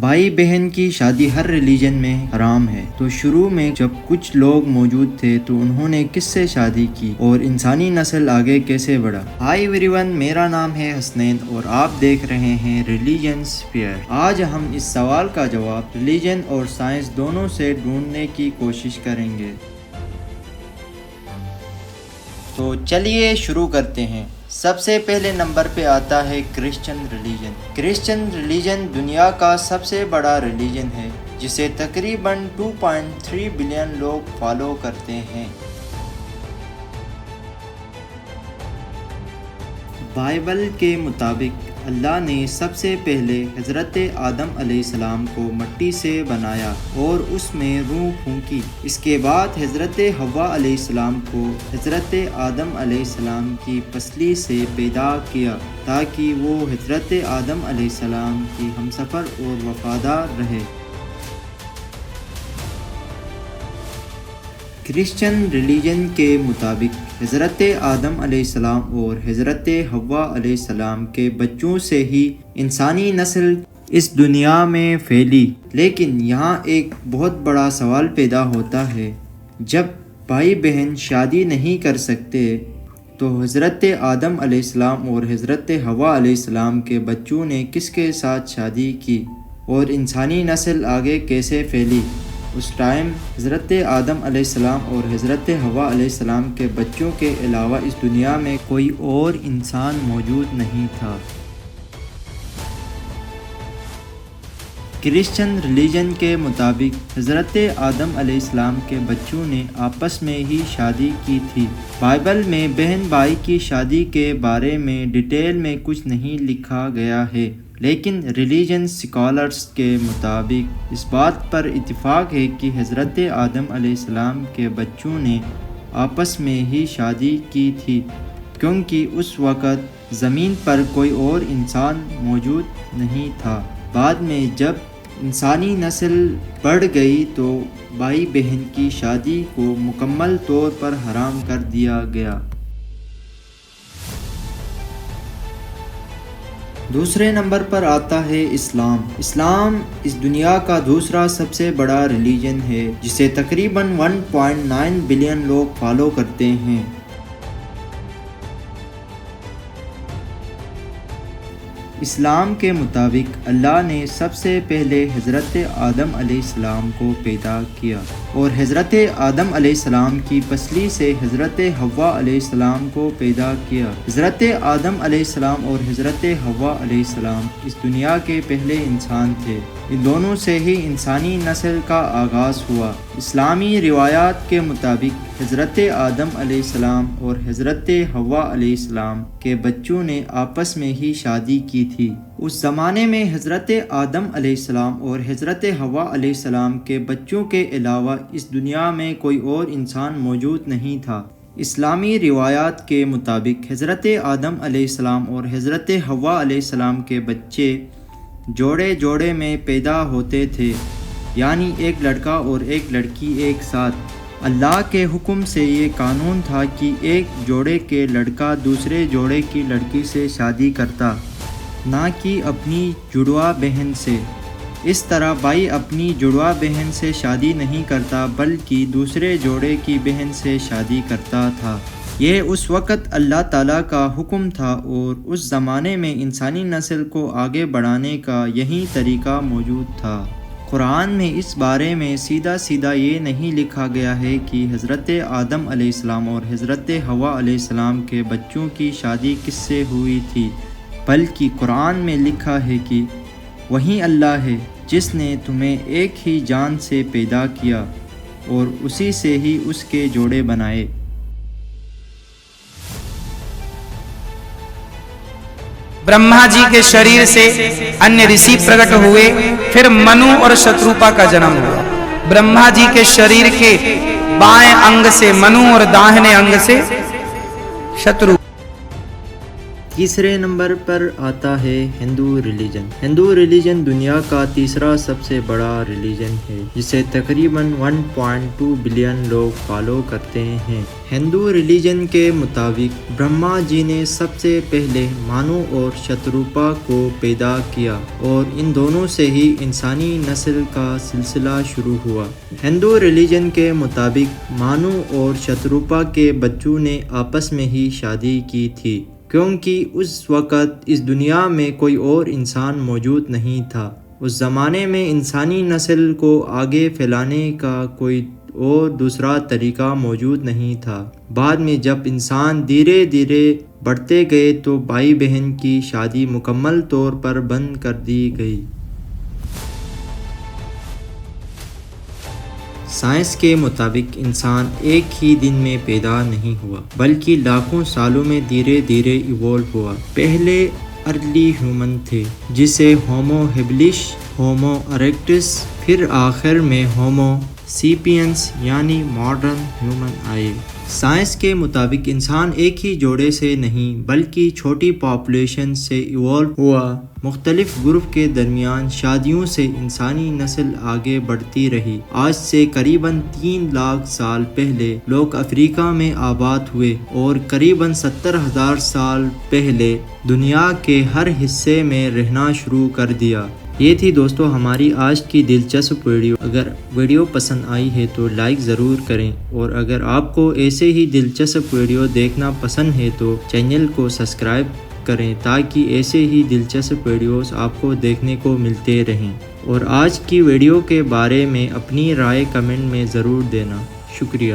بھائی بہن کی شادی ہر ریلیجن میں حرام ہے۔ تو شروع میں جب کچھ لوگ موجود تھے تو انہوں نے کس سے شادی کی اور انسانی نسل آگے کیسے بڑھا؟ ہائی ایوری ون، میرا نام ہے حسنین اور آپ دیکھ رہے ہیں ریلیجن اسفیئر۔ آج ہم اس سوال کا جواب ریلیجن اور سائنس دونوں سے ڈھونڈنے کی کوشش کریں گے۔ تو چلیے شروع کرتے ہیں۔ سب سے پہلے نمبر پہ آتا ہے کرسچن ریلیجن۔ کرسچن ریلیجن دنیا کا سب سے بڑا ریلیجن ہے جسے تقریباً 2.3 بلین لوگ فالو کرتے ہیں۔ بائبل کے مطابق اللہ نے سب سے پہلے حضرت آدم علیہ السلام کو مٹی سے بنایا اور اس میں روح پھونکی۔ اس کے بعد حضرت حوا علیہ السلام کو حضرت آدم علیہ السلام کی پسلی سے پیدا کیا تاکہ وہ حضرت آدم علیہ السلام کی ہمسفر اور وفادار رہے۔ کرسچن ریلیجن کے مطابق حضرت آدم علیہ السلام اور حضرت حوا علیہ السلام کے بچوں سے ہی انسانی نسل اس دنیا میں پھیلی۔ لیکن یہاں ایک بہت بڑا سوال پیدا ہوتا ہے، جب بھائی بہن شادی نہیں کر سکتے تو حضرت آدم علیہ السلام اور حضرت حوا علیہ السلام کے بچوں نے کس کے ساتھ شادی کی اور انسانی نسل آگے کیسے پھیلی؟ اس ٹائم حضرت آدم علیہ السلام اور حضرت حوا علیہ السلام کے بچوں کے علاوہ اس دنیا میں کوئی اور انسان موجود نہیں تھا۔ کرسچن ریلیجن کے مطابق حضرت آدم علیہ السلام کے بچوں نے آپس میں ہی شادی کی تھی۔ بائبل میں بہن بھائی کی شادی کے بارے میں ڈیٹیل میں کچھ نہیں لکھا گیا ہے، لیکن ریلیجن اسکالرز کے مطابق اس بات پر اتفاق ہے کہ حضرت آدم علیہ السلام کے بچوں نے آپس میں ہی شادی کی تھی، کیونکہ اس وقت زمین پر کوئی اور انسان موجود نہیں تھا۔ بعد میں جب انسانی نسل بڑھ گئی تو بھائی بہن کی شادی کو مکمل طور پر حرام کر دیا گیا۔ دوسرے نمبر پر آتا ہے اسلام۔ اسلام اس دنیا کا دوسرا سب سے بڑا ریلیجن ہے جسے تقریباً 1.9 بلین لوگ فالو کرتے ہیں۔ اسلام کے مطابق اللہ نے سب سے پہلے حضرت آدم علیہ السلام کو پیدا کیا اور حضرت آدم علیہ السلام کی پسلی سے حضرت حوا علیہ السلام کو پیدا کیا۔ حضرت آدم علیہ السلام اور حضرت حوا علیہ السلام اس دنیا کے پہلے انسان تھے۔ ان دونوں سے ہی انسانی نسل کا آغاز ہوا۔ اسلامی روایات کے مطابق حضرت آدم علیہ السلام اور حضرت حوا علیہ السلام کے بچوں نے آپس میں ہی شادی کی تھی۔ اس زمانے میں حضرت آدم علیہ السلام اور حضرت حوا علیہ السلام کے بچوں کے علاوہ اس دنیا میں کوئی اور انسان موجود نہیں تھا۔ اسلامی روایات کے مطابق حضرت آدم علیہ السلام اور حضرت حوا علیہ السلام کے بچے جوڑے جوڑے میں پیدا ہوتے تھے، یعنی ایک لڑکا اور ایک لڑکی ایک ساتھ۔ اللہ کے حکم سے یہ قانون تھا کہ ایک جوڑے کے لڑکا دوسرے جوڑے کی لڑکی سے شادی کرتا، نہ کہ اپنی جڑواں بہن سے۔ اس طرح بھائی اپنی جڑواں بہن سے شادی نہیں کرتا بلکہ دوسرے جوڑے کی بہن سے شادی کرتا تھا۔ یہ اس وقت اللہ تعالیٰ کا حکم تھا اور اس زمانے میں انسانی نسل کو آگے بڑھانے کا یہی طریقہ موجود تھا۔ قرآن میں اس بارے میں سیدھا سیدھا یہ نہیں لکھا گیا ہے کہ حضرت آدم علیہ السلام اور حضرت حوا علیہ السلام کے بچوں کی شادی کس سے ہوئی تھی، بلکہ قرآن میں لکھا ہے کہ وہی اللہ ہے جس نے تمہیں ایک ہی جان سے پیدا کیا اور اسی سے ہی اس کے جوڑے بنائے۔ برہما جی کے شریر سے انیہ رشی پرگٹ ہوئے، پھر منو اور شتروپا کا جنم ہوا۔ برہما جی کے شریر کے بائیں انگ سے منو اور داہنے انگ سے شتروپا۔ تیسرے نمبر پر آتا ہے ہندو ریلیجن۔ ہندو ریلیجن دنیا کا تیسرا سب سے بڑا ریلیجن ہے، جسے تقریباً 1.2 بلین لوگ فالو کرتے ہیں۔ ہندو ریلیجن کے مطابق برہما جی نے سب سے پہلے مانو اور شتروپا کو پیدا کیا اور ان دونوں سے ہی انسانی نسل کا سلسلہ شروع ہوا۔ ہندو ریلیجن کے مطابق مانو اور شتروپا کے بچوں نے آپس میں ہی شادی کی تھی، کیونکہ اس وقت اس دنیا میں کوئی اور انسان موجود نہیں تھا۔ اس زمانے میں انسانی نسل کو آگے پھیلانے کا کوئی اور دوسرا طریقہ موجود نہیں تھا۔ بعد میں جب انسان دھیرے دھیرے بڑھتے گئے تو بھائی بہن کی شادی مکمل طور پر بند کر دی گئی۔ سائنس کے مطابق انسان ایک ہی دن میں پیدا نہیں ہوا، بلکہ لاکھوں سالوں میں دھیرے دھیرے ایوالو ہوا۔ پہلے ارلی ہیومن تھے، جسے ہومو ہیبلس، ہومو اریکٹس، پھر آخر میں ہومو سیپینس یعنی ماڈرن ہیومن آئے۔ سائنس کے مطابق انسان ایک ہی جوڑے سے نہیں بلکہ چھوٹی پاپولیشن سے ایوالو ہوا۔ مختلف گروپ کے درمیان شادیوں سے انسانی نسل آگے بڑھتی رہی۔ آج سے قریباً 3 لاکھ سال پہلے لوگ افریقہ میں آباد ہوئے اور قریباً 70,000 سال پہلے دنیا کے ہر حصے میں رہنا شروع کر دیا۔ یہ تھی دوستو ہماری آج کی دلچسپ ویڈیو۔ اگر ویڈیو پسند آئی ہے تو لائک ضرور کریں، اور اگر آپ کو ایسے ہی دلچسپ ویڈیو دیکھنا پسند ہے تو چینل کو سبسکرائب کریں تاکہ ایسے ہی دلچسپ ویڈیوز آپ کو دیکھنے کو ملتے رہیں۔ اور آج کی ویڈیو کے بارے میں اپنی رائے کمنٹ میں ضرور دینا۔ شکریہ۔